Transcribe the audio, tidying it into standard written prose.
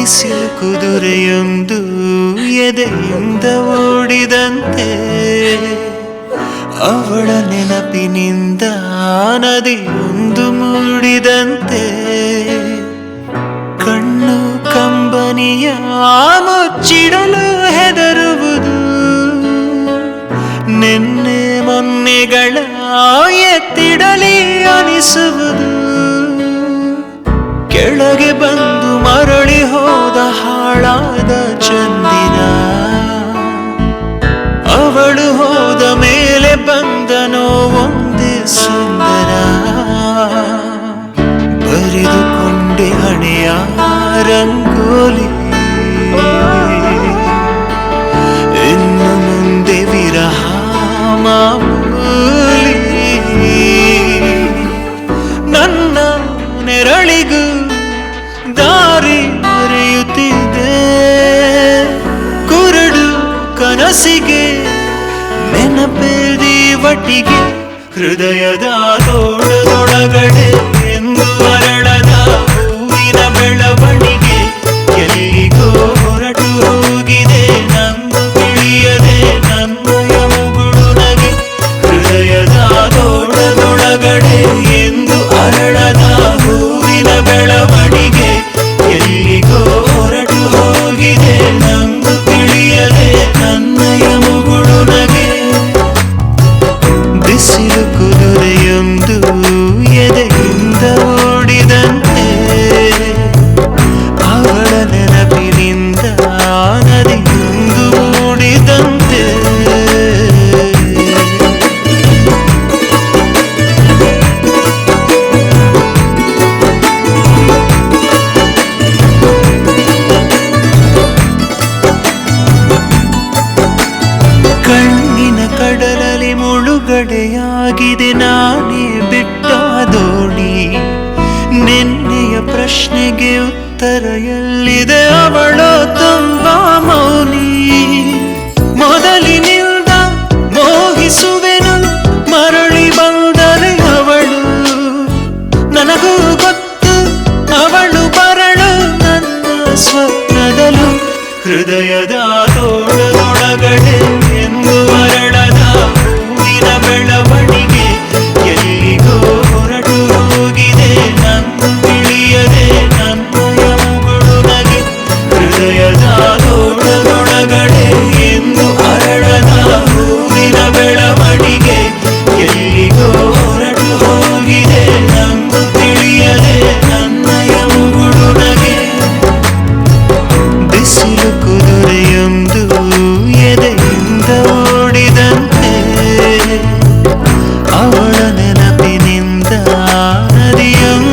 ಬಿಸಿಲು ಕುದುರೆಯೊಂದು ಎದೆಯಿಂದ ಓಡಿದಂತೆ, ಅವಳ ನೆನಪಿನಿಂದ ನದಿಯೊಂದು ಮೂಡಿದಂತೆ, ಕಣ್ಣು ಕಂಬನಿಯ ಮುಚ್ಚಿಡಲು ಹೆದರುವುದು, ನಿನ್ನೆ ಮೊನ್ನೆಗಳ ಎತ್ತಿಡಲಿ ಅನಿಸುವುದು, ಕೆಳಗೆ ಬಂದು ಮರಳಿ ಹೋದ ಹಾಳಾದ ಚಂದಿನ, ಅವಳು ಹೋದ ಮೇಲೆ ಬಂದನೋ ಒಂದೇ ಸುಂದರ, ಬರೆದುಕೊಂಡೆ ಹಣೆಯ ರಂಗೋಲಿ, ಇನ್ನು ಮುಂದೆ ವಿರಹ ಮಾಮೂಲಿ, ನನ್ನ ನೆರಳಿಗೂ ದಾರಿ ಮರೆಯುತ್ತಿದೆ, ಕುರುಡು ಕನಸಿಗೆ ನೆನಪೇದಿ ಒಟ್ಟಿಗೆ, ಹೃದಯದ ತೋಟದೊಳಗಡೆ ಎಂದು ಅರಳದ ಹೂವಿನ ಬೆಳವಣಿಗೆ, ಎಲ್ಲಿಗೋ ಹೊರಟು ಹೋಗಿದೆ ನಂದು ತಿಳಿಯದೆ ನನ್ನಯ ಮುಗುಳು ನಗೆ, ಹೃದಯದ ತೋಟದೊಳಗಡೆ ಎಂದು ಅರಳದ ಹೂವಿನ ಬೆಳವಣಿಗೆ, ಎಲ್ಲಿಗೋ ಹೊರಟು ಹೋಗಿದೆ ನಂದು ತಿಳಿಯದೆ ನನ್ನಯ ಮುಗುಳು ನಗೆ. ಬಿಸಿಲು ಕುದುರೆಯೊಂದು ಎದೆಯಿಂದ ಓಡಿದಂತೆ, ಅವಳ ನೆನಪಿನಿಂದ ನದಿಯೊಂದು ಮೂಡಿದಂತೆ. ಕಣ್ಣಿನ ಕಡಲಲ್ಲಿ ಮುಳುಗಡೆಯಾಗಿದೆ ನಾನೇ ಬಿಟ್ಟ ದೋಣಿ, ನಿನ್ನೆಯ ಪ್ರಶ್ನೆಗೆ ಉತ್ತರ ಎಲ್ಲಿದೆ ಅವಳು ತುಂಬಾ ಮೌನಿ, ಮೊದಲಿನಿಂದ ಮೋಹಿಸುವೆನು ಮರಳಿ ಬಂದರೆ ಅವಳು, ನನಗೂ ಗೊತ್ತು ಅವಳು ಬರಳು ನನ್ನ ಸ್ವಪ್ನದಲು, ಹೃದಯದ ತೋಳದೊಳಗಡೆ ಎಂದು ಅರಳದ ಹೂವಿನ ಬೆಳವಣಿಗೆ, ಎಲ್ಲಿಗೋ ಹೊರಟು ಹೋಗಿದೆ ನಂದು ತಿಳಿಯದೆ ನನ್ನಯ ಮುಗುಳು ನಗೆ, ಹೃದಯದ ತೋಳದೊಳಗಡೆ ಎಂದು ಅರಳದ ಹೂವಿನ ಬೆಳವಣಿಗೆ, ಎಲ್ಲಿಗೋ ಹೊರಟು ಹೋಗಿದೆ ನಂದು ತಿಳಿಯದೆ ನನ್ನಯ ಮುಗುಳು ನಗೆ. ಬಿಸಿಲು ಕುದುರೆಯೊಂದು ಎದೆಯಿಂದ ಓಡಿದಂತೆ, ಅವಳ ನೆನಪಿನಿಂದ ನದಿಯೊಂದು